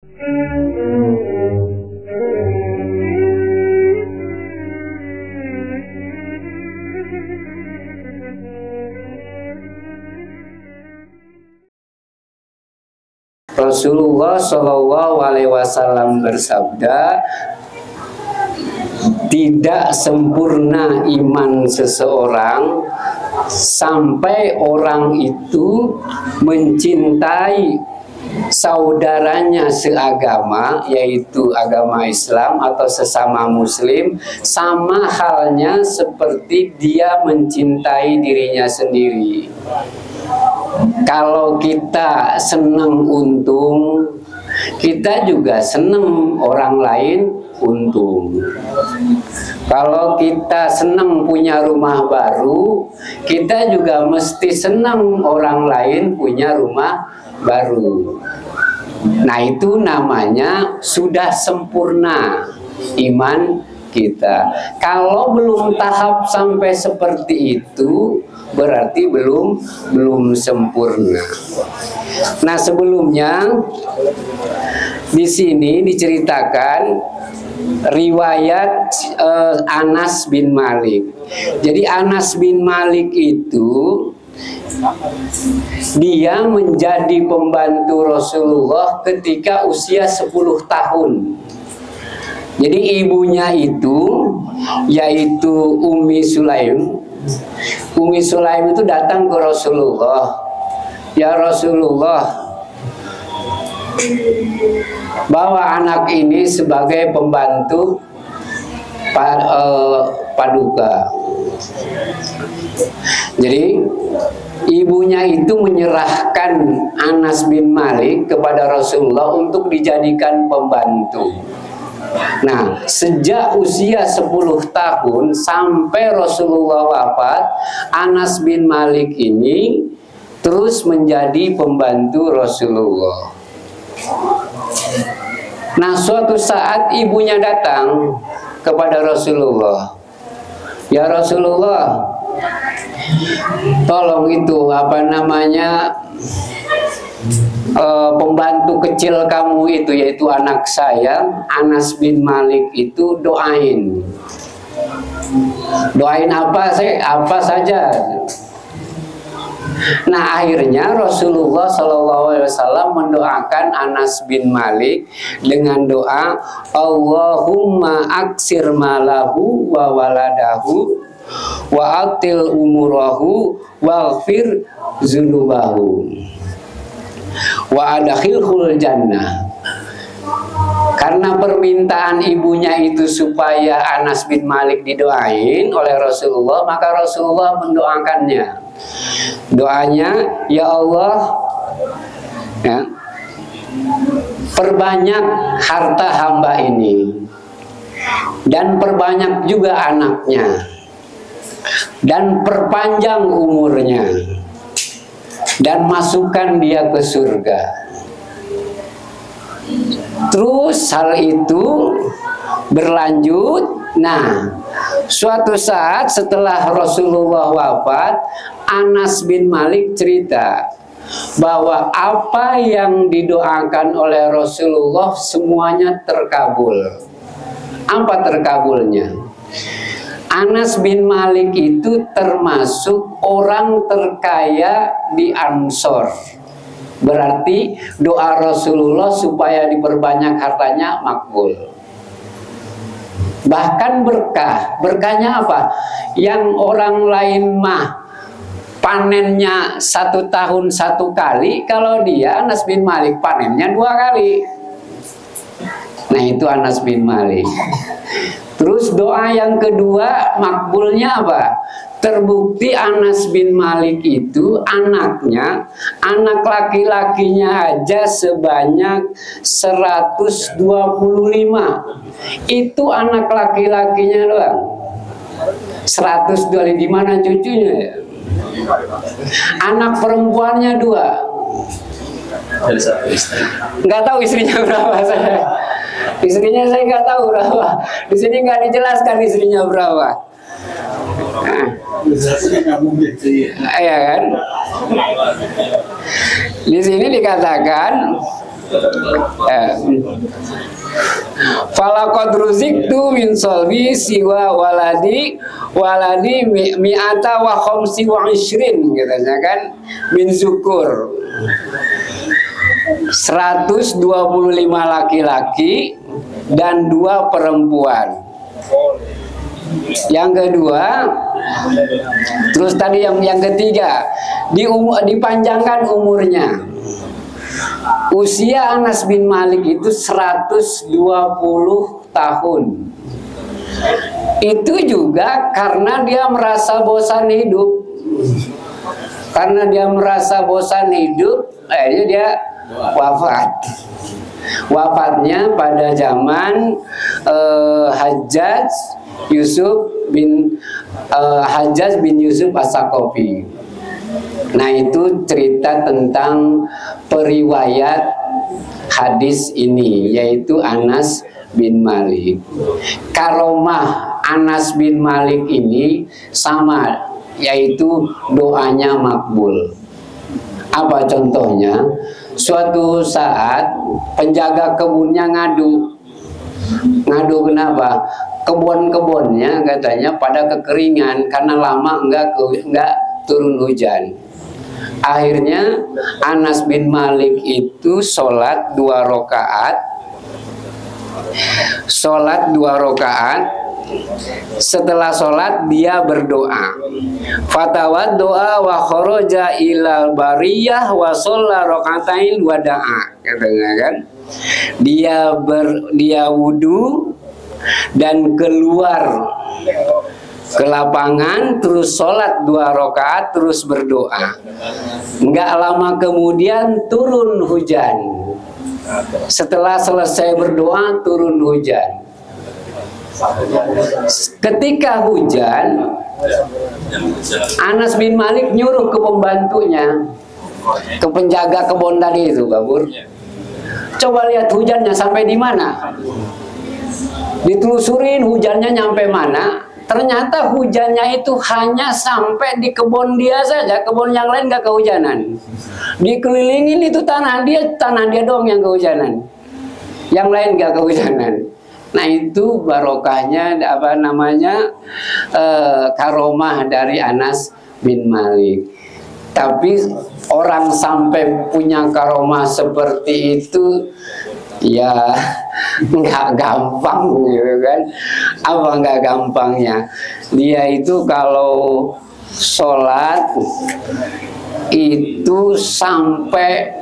Rasulullah Shallallahu Alaihi Wasallam bersabda, tidak sempurna iman seseorang sampai orang itu mencintai saudaranya seagama, yaitu agama Islam atau sesama Muslim, sama halnya seperti dia mencintai dirinya sendiri. Kalau kita senang untung, kita juga senang orang lain untung. Kalau kita senang punya rumah baru, kita juga mesti senang orang lain punya rumah baru. Nah, itu namanya sudah sempurna iman kita. Kalau belum tahap sampai seperti itu, berarti belum sempurna. Nah, sebelumnya di sini diceritakan riwayat Anas bin Malik. Jadi Anas bin Malik itu dia menjadi pembantu Rasulullah ketika usia 10 tahun. Jadi ibunya itu yaitu Ummi Sulaim. Ummi Sulaim itu datang ke Rasulullah. Ya Rasulullah, bawa anak ini sebagai pembantu paduka. Jadi ibunya itu menyerahkan Anas bin Malik kepada Rasulullah untuk dijadikan pembantu. Nah, sejak usia 10 tahun sampai Rasulullah wafat, Anas bin Malik ini terus menjadi pembantu Rasulullah. Nah, suatu saat ibunya datang kepada Rasulullah. Ya Rasulullah, tolong itu pembantu kecil kamu itu, yaitu anak saya Anas bin Malik itu doain apa saja. Nah, akhirnya Rasulullah SAW mendoakan Anas bin Malik dengan doa, Allahumma aksir malahu wa waladahu wa atil umurahu waghfir zunubahu wa adkhilhul jannah. Karena permintaan ibunya itu supaya Anas bin Malik didoain oleh Rasulullah, maka Rasulullah mendoakannya. Doanya, ya Allah, ya, perbanyak harta hamba ini dan perbanyak juga anaknya dan perpanjang umurnya dan masukkan dia ke surga. Terus hal itu berlanjut. Nah, suatu saat setelah Rasulullah wafat, Anas bin Malik cerita bahwa apa yang didoakan oleh Rasulullah semuanya terkabul. Apa terkabulnya? Anas bin Malik itu termasuk orang terkaya di Ansor. Berarti doa Rasulullah supaya diperbanyak hartanya makbul. Bahkan berkah. Berkahnya apa? Yang orang lain mah panennya 1 tahun 1 kali, kalau dia Anas bin Malik panennya 2 kali. Nah, itu Anas bin Malik. Terus doa yang kedua makbulnya apa? Terbukti Anas bin Malik itu anaknya, anak laki-lakinya aja sebanyak 125. Itu anak laki-lakinya doang. 125, di mana cucunya ya? Anak perempuannya 2. Nggak tahu istrinya berapa saya. Istrinya saya nggak tahu berapa. Di sini nggak dijelaskan istrinya berapa. Nah, iya kan? Di sini dikatakan Falaqad ruziktu min solbi siwa waladi mi'ata wa khamsi wa ishrin, katanya kan, min zukur, 125 laki-laki dan 2 perempuan. Yang kedua, terus tadi yang ketiga, dipanjangkan umurnya. Usia Anas bin Malik itu 120 tahun. Itu juga karena dia merasa bosan hidup. Karena dia merasa bosan hidup, akhirnya dia wafat. Wafatnya pada zaman Hajjaj bin Yusuf As-Saqafi. Nah, itu cerita tentang periwayat hadis ini, yaitu Anas bin Malik. Karomah Anas bin Malik ini sama, yaitu doanya makbul. Apa contohnya? Suatu saat penjaga kebunnya ngadu kenapa? Kebun-kebunnya katanya pada kekeringan karena lama enggak turun hujan. Akhirnya Anas bin Malik itu sholat 2 rakaat. Setelah sholat dia berdoa. Fatawad doa wa kharaja ilal bariyah wa sholla rakaatain wa da'a, katanya kan. Dia wudu dan keluar ke lapangan, terus sholat 2 rakaat, terus berdoa. Nggak lama kemudian turun hujan. Setelah selesai berdoa, turun hujan. Ketika hujan, Anas bin Malik nyuruh ke pembantunya, ke penjaga kebun tadi itu, Babur. Coba lihat hujannya sampai di mana. Ditelusurin hujannya nyampe mana. Ternyata hujannya itu hanya sampai di kebun dia saja, kebun yang lain nggak kehujanan. Dikelilingin itu tanah dia doang yang kehujanan, yang lain nggak kehujanan. Nah, itu barokahnya karomah dari Anas bin Malik. Tapi orang sampai punya karomah seperti itu, ya nggak gampang gitu kan. Apa nggak gampangnya? Dia itu kalau sholat itu sampai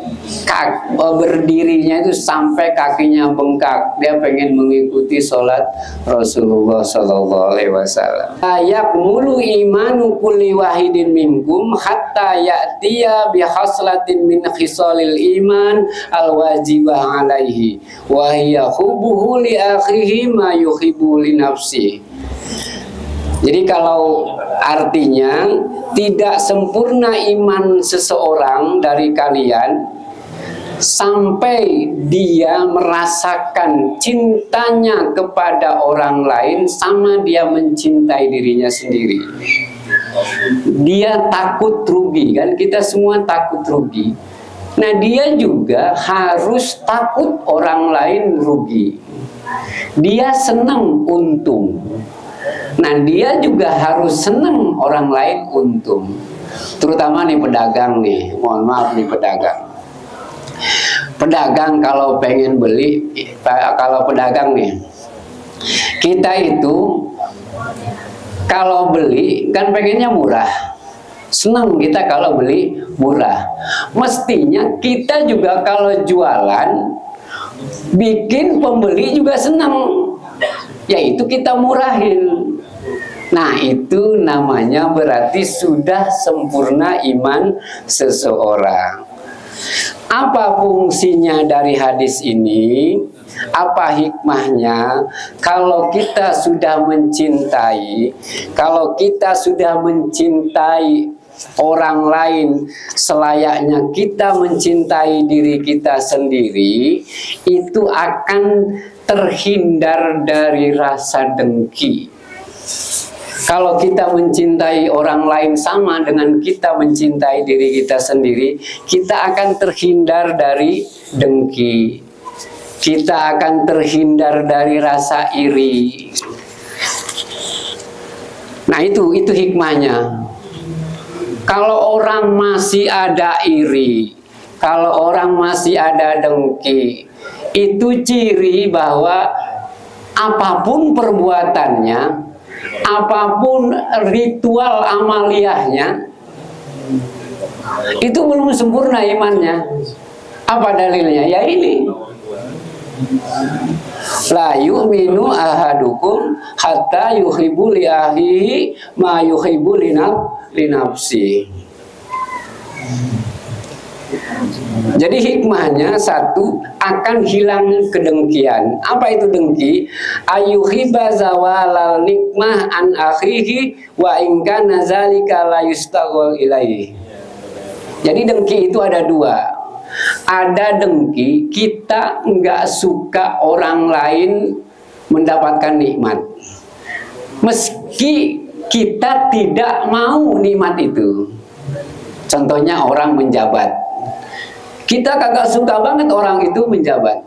berdirinya itu sampai kakinya bengkak. Dia pengen mengikuti sholat Rasulullah Sallallahu Alaihi Wasallam. Ayak mulu imanu kulli wahidin minkum hatta ya'tiya bihaslatin min khisalil iman al wajibah alaihi wa hiya hubbuhu li akhihi ma yuhibbu li nafsihi. Jadi kalau artinya tidak sempurna iman seseorang dari kalian sampai dia merasakan cintanya kepada orang lain sama dia mencintai dirinya sendiri. Dia takut rugi, kan kita semua takut rugi. Nah, dia juga harus takut orang lain rugi. Dia senang untung. Nah, dia juga harus senang orang lain untung. Terutama nih pedagang nih, mohon maaf nih pedagang. Pedagang kalau pengen beli, kalau pedagang nih, kita itu kalau beli kan pengennya murah. Senang kita kalau beli murah. Mestinya kita juga kalau jualan bikin pembeli juga senang, yaitu kita murahin. Nah, itu namanya berarti sudah sempurna iman seseorang. Apa fungsinya dari hadis ini? Apa hikmahnya? Kalau kita sudah mencintai, orang lain selayaknya kita mencintai diri kita sendiri, itu akan terhindar dari rasa dengki. Kalau kita mencintai orang lain sama dengan kita mencintai diri kita sendiri, kita akan terhindar dari dengki. Kita akan terhindar dari rasa iri. Nah itu hikmahnya. Kalau orang masih ada iri, kalau orang masih ada dengki, itu ciri bahwa apapun perbuatannya, apapun ritual amaliyahnya, itu belum sempurna imannya. Apa dalilnya? Ya ini. La yu'minu ahadukum hatta yuhibbu li akhihi ma yuhibbu li nafsi. Jadi hikmahnya satu, akan hilang kedengkian. Apa itu dengki? Ayuhiba zawalal nikmah an akhihi wa in kana zalika la yustaghal ilaihi. Jadi dengki itu ada dua. Ada dengki, kita nggak suka orang lain mendapatkan nikmat, meski kita tidak mau nikmat itu. Contohnya orang menjabat, kita kagak suka banget orang itu menjabat,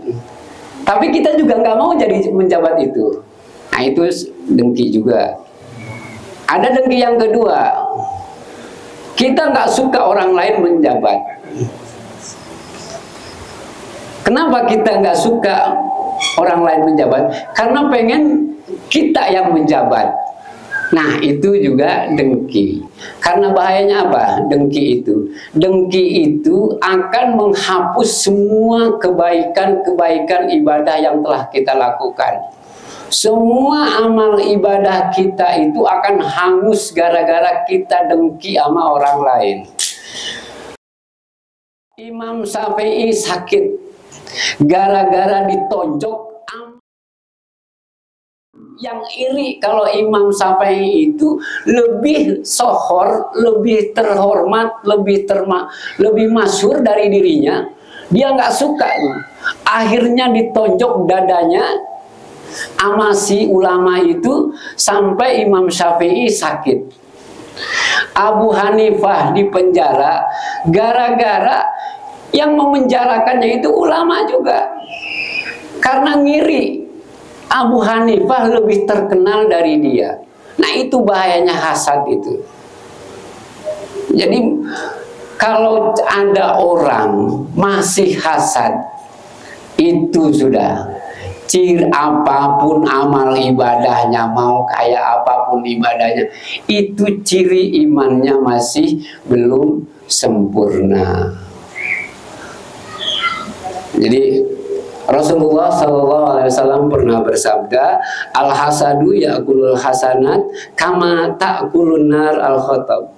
tapi kita juga nggak mau jadi menjabat itu. Nah itu dengki juga. Ada dengki yang kedua, kita nggak suka orang lain menjabat. Kenapa kita nggak suka orang lain menjabat? Karena pengen kita yang menjabat. Nah itu juga dengki. Karena bahayanya apa? Dengki itu. Dengki itu akan menghapus semua kebaikan-kebaikan ibadah yang telah kita lakukan. Semua amal ibadah kita itu akan hangus gara-gara kita dengki sama orang lain. Imam Syafi'i sakit gara-gara ditonjok. Yang iri kalau Imam Syafi'i itu lebih sohor, lebih terhormat, lebih masyhur dari dirinya. Dia nggak suka. Akhirnya ditonjok dadanya sama si ulama itu sampai Imam Syafi'i sakit. Abu Hanifah di penjara gara-gara yang memenjarakannya itu ulama juga. Karena ngiri, Abu Hanifah lebih terkenal dari dia. Nah itu bahayanya hasad itu. Jadi kalau ada orang masih hasad, itu sudah ciri apapun amal ibadahnya, mau kayak apapun ibadahnya, itu ciri imannya masih belum sempurna. Jadi Rasulullah SAW pernah bersabda, al-hasadu ya'kulul hasanat kama ta'kulun nar al-khotab.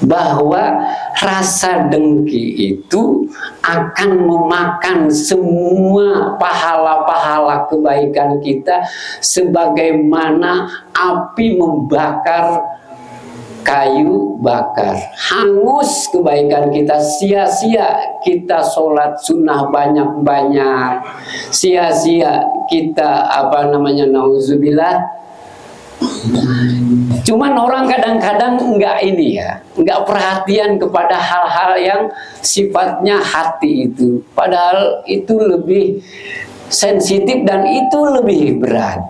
Bahwa rasa dengki itu akan memakan semua pahala-pahala kebaikan kita sebagaimana api membakar kayu bakar. Hangus kebaikan kita, sia-sia kita sholat sunnah banyak-banyak, sia-sia kita nauzubillah. Cuman orang kadang-kadang enggak enggak perhatian kepada hal-hal yang sifatnya hati itu, padahal itu lebih sensitif dan itu lebih berat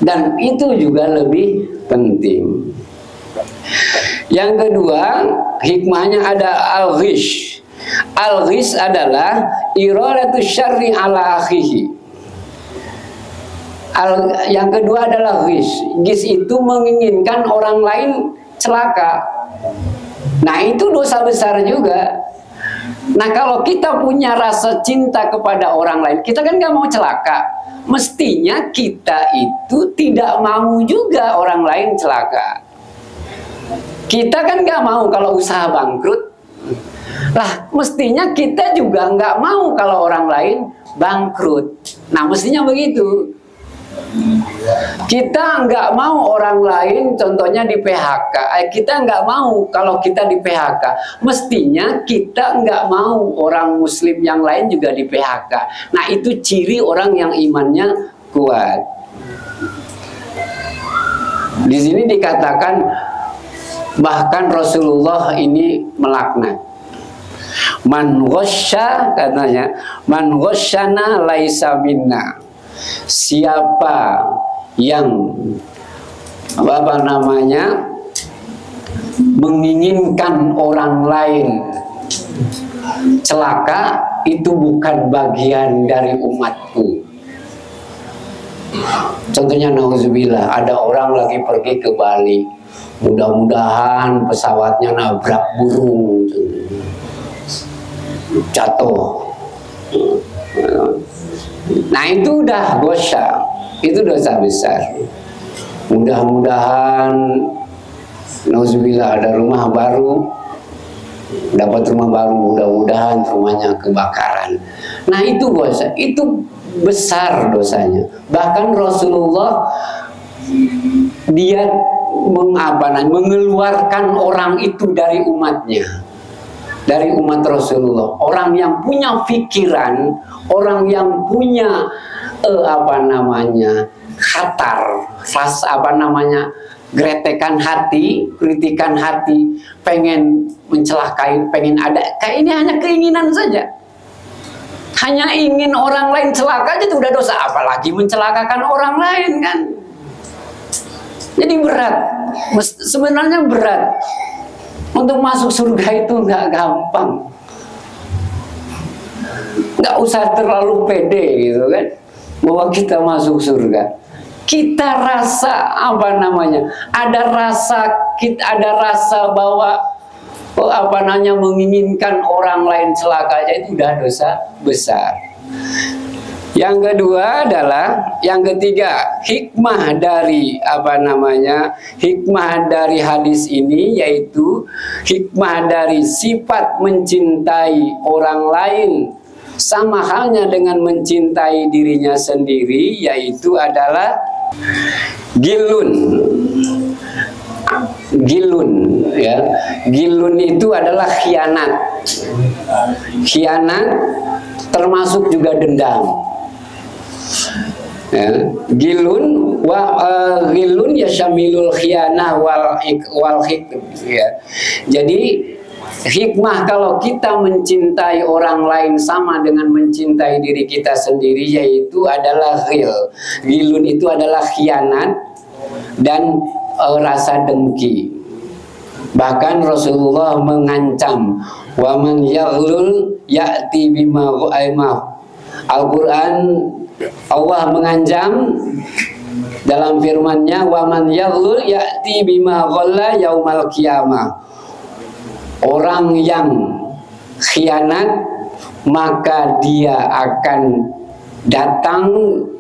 dan itu juga lebih penting. Yang kedua, hikmahnya ada al-ghish. Al-ghish adalah iradatu syarri ala akhihi. Yang kedua adalah ghish. Ghish itu menginginkan orang lain celaka. Nah itu dosa besar juga. Nah kalau kita punya rasa cinta kepada orang lain, kita kan gak mau celaka. Mestinya kita itu tidak mau juga orang lain celaka. Kita kan nggak mau kalau usaha bangkrut. Lah, mestinya kita juga nggak mau kalau orang lain bangkrut. Nah, mestinya begitu. Kita nggak mau orang lain, contohnya di PHK. Kita nggak mau kalau kita di PHK. Mestinya kita nggak mau orang Muslim yang lain juga di PHK. Nah, itu ciri orang yang imannya kuat. Di sini dikatakan, bahkan Rasulullah ini melaknat. Man ghasya, katanya, man ghasyana laisa minna. Siapa yang menginginkan orang lain celaka, itu bukan bagian dari umatku. Contohnya, nauzubillah, ada orang lagi pergi ke Bali, mudah-mudahan pesawatnya nabrak burung, jatuh. Nah itu udah dosa, itu dosa besar. Mudah-mudahan, nauzubillah, ada rumah baru, dapat rumah baru, mudah-mudahan rumahnya kebakaran. Nah itu dosa, itu besar dosanya. Bahkan Rasulullah dia mengeluarkan orang itu dari umatnya, dari umat Rasulullah. Orang yang punya pikiran, orang yang punya khatar, gretekan hati, kritikan hati, pengen mencelakai, pengen ada, kayak ini hanya keinginan saja. Hanya ingin orang lain celaka aja itu udah dosa, apalagi mencelakakan orang lain kan. Jadi berat, sebenarnya berat. Untuk masuk surga itu nggak gampang. Nggak usah terlalu pede gitu kan, bahwa kita masuk surga. Kita rasa ada rasa bahwa menginginkan orang lain celaka aja itu udah dosa besar. Yang kedua adalah, yang ketiga, hikmah dari hikmah dari hadis ini, yaitu hikmah dari sifat mencintai orang lain sama halnya dengan mencintai dirinya sendiri, yaitu adalah gilun. Gilun, ya. Gilun itu adalah khianat. Khianat termasuk juga dendam. Ya. Gilun gilun yasyamilul khianah wal hikm, ya. Jadi hikmah kalau kita mencintai orang lain sama dengan mencintai diri kita sendiri, yaitu adalah ghil. Gilun itu adalah khianat dan rasa dengki. Bahkan Rasulullah mengancam, wa man yaghlul ya'ti bima ghaimah. Al-Quran, Allah mengancam dalam firman-Nya, wa man yaghlul ya'ti bima ghalla yaumal qiyamah. Orang yang khianat, maka dia akan datang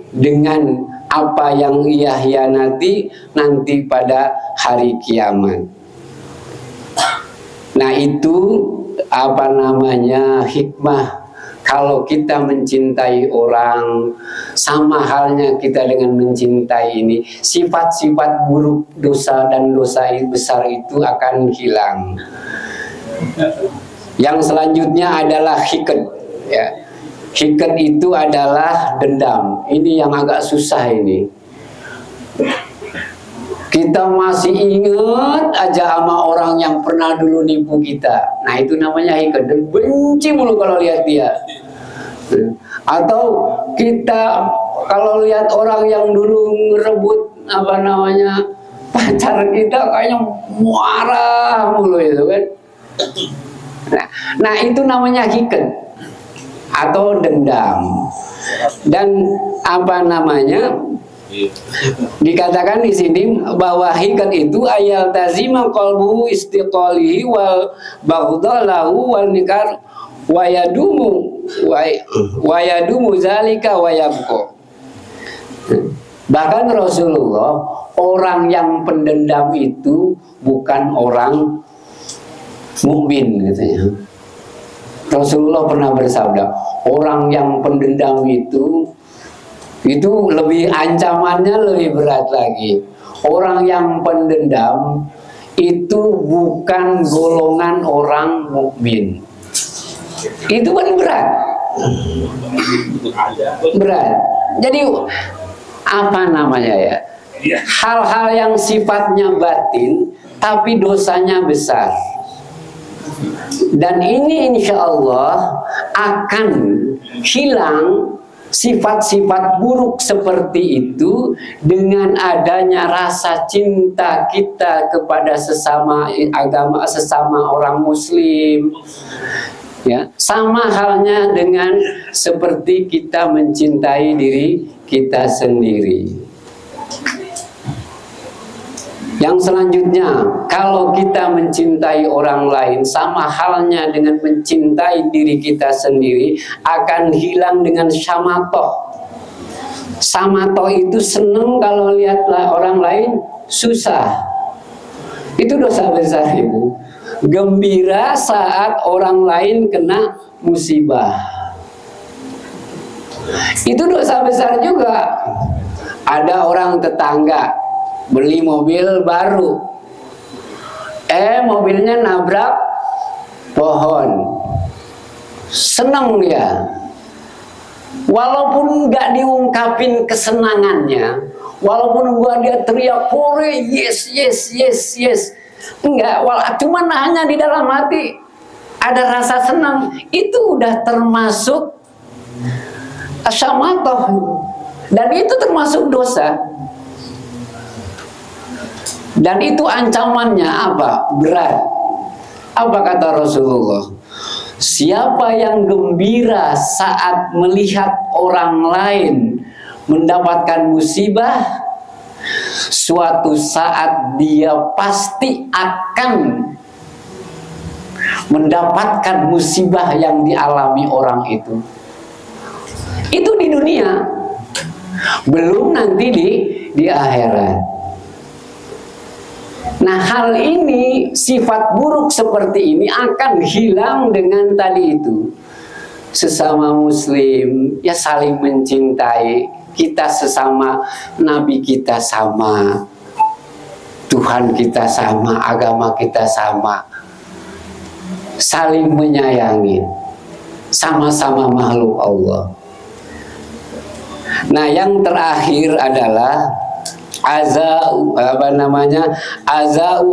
dengan apa yang ia hianati nanti pada hari kiamat. Nah itu hikmah. Kalau kita mencintai orang, sama halnya kita dengan mencintai ini, sifat-sifat buruk, dosa dan dosa besar itu akan hilang. Yang selanjutnya adalah hikd, ya. Hikd itu adalah dendam. Ini yang agak susah ini. Kita masih ingat aja sama orang yang pernah dulu nipu kita. Nah itu namanya hikd. Benci mulu kalau lihat dia. Atau kita kalau lihat orang yang dulu ngerebut pacar kita, kayaknya marah mulu itu kan. Nah itu namanya hikd atau dendam. Dan dikatakan di sini bahwa hikd itu ayal tazima qalbu istiqalihi wal baghdhalahu wal nikar wa yadumu zalika wa yabqa. Bahkan Rasulullah, orang yang pendendam itu bukan orang mukmin katanya. Rasulullah pernah bersabda, orang yang pendendam itu lebih ancamannya lebih berat lagi. Orang yang pendendam itu bukan golongan orang mukmin. Itu kan berat. Berat. Jadi hal-hal yang sifatnya batin tapi dosanya besar. Dan ini insya Allah akan hilang sifat-sifat buruk seperti itu dengan adanya rasa cinta kita kepada sesama agama, sesama orang Muslim. Ya, sama halnya dengan seperti kita mencintai diri kita sendiri. Yang selanjutnya, kalau kita mencintai orang lain, sama halnya dengan mencintai diri kita sendiri, akan hilang dengan syamatoh. Samatoh itu seneng kalau lihatlah orang lain susah. Itu dosa besar itu. Gembira saat orang lain kena musibah. Itu dosa besar juga. Ada orang tetangga beli mobil baru, mobilnya nabrak pohon, seneng dia, walaupun nggak diungkapin kesenangannya, walaupun dia teriak hore, yes yes yes yes, enggak, cuman hanya di dalam hati ada rasa senang, itu udah termasuk asyamatoh, dan itu termasuk dosa. Dan itu ancamannya apa? Berat. Apa kata Rasulullah? Siapa yang gembira saat melihat orang lain mendapatkan musibah, suatu saat dia pasti akan mendapatkan musibah yang dialami orang itu. Itu di dunia, belum nanti di akhirat. Nah, hal ini, sifat buruk seperti ini akan hilang dengan tadi itu. Sesama Muslim, ya saling mencintai. Kita sesama, Nabi kita sama, Tuhan kita sama, agama kita sama. Saling menyayangi, sama-sama makhluk Allah. Nah, yang terakhir adalah azau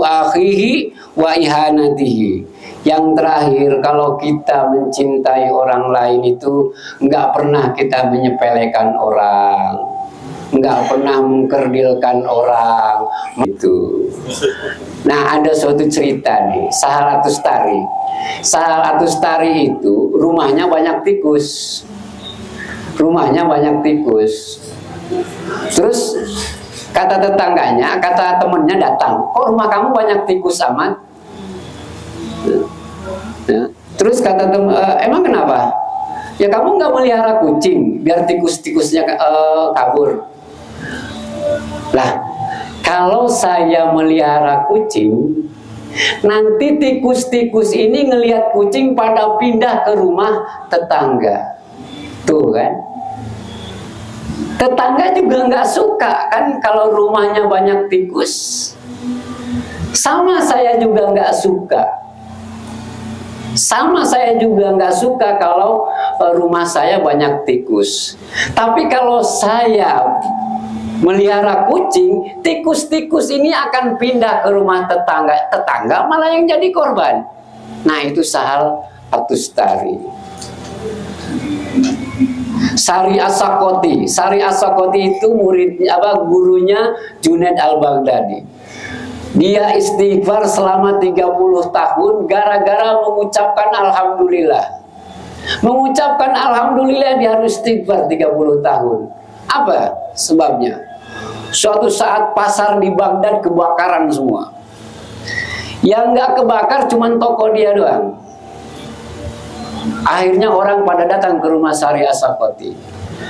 akhihi wa ihanatihi. Yang terakhir, kalau kita mencintai orang lain itu nggak pernah kita menyepelekan orang, nggak pernah mengkerdilkan orang itu. Nah, ada suatu cerita nih, Sahal Atustari. Sahal Atustari itu rumahnya banyak tikus, rumahnya banyak tikus. Terus kata tetangganya, kata temennya datang, kok rumah kamu banyak tikus amat? Ya. Terus kata emang kenapa? Ya kamu nggak melihara kucing biar tikus-tikusnya kabur. Lah, kalau saya melihara kucing, nanti tikus-tikus ini ngelihat kucing pada pindah ke rumah tetangga. Tuh kan? Tetangga juga nggak suka kan kalau rumahnya banyak tikus. Sama saya juga nggak suka. Sama saya juga nggak suka kalau rumah saya banyak tikus. Tapi kalau saya melihara kucing, tikus-tikus ini akan pindah ke rumah tetangga. Tetangga malah yang jadi korban. Nah, itu Sahal Atustari. Sari As-Sakoti. Sari As-Sakoti itu gurunya Junaid Al-Baghdadi. Dia istighfar selama 30 tahun gara-gara mengucapkan alhamdulillah. Mengucapkan alhamdulillah dia harus istighfar 30 tahun. Apa sebabnya? Suatu saat pasar di Baghdad kebakaran semua. Yang nggak kebakar cuman toko dia doang. Akhirnya orang pada datang ke rumah Sari As-Sakoti.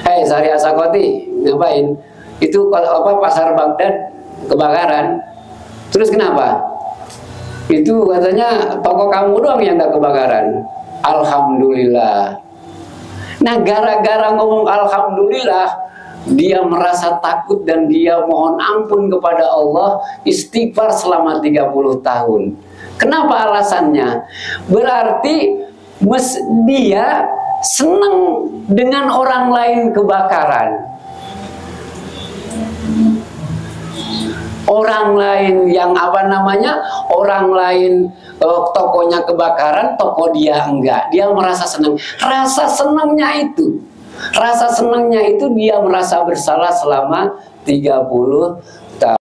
Hei Sari As-Sakoti, ngapain? Itu pasar Baghdad kebakaran. Terus kenapa? Itu katanya toko kamu doang yang gak kebakaran. Alhamdulillah. Nah, gara-gara ngomong alhamdulillah, dia merasa takut dan dia mohon ampun kepada Allah, istighfar selama 30 tahun. Kenapa alasannya? Berarti dia senang dengan orang lain kebakaran. Orang lain yang orang lain tokonya kebakaran, toko dia enggak. Dia merasa senang. Rasa senangnya itu dia merasa bersalah selama 30 tahun.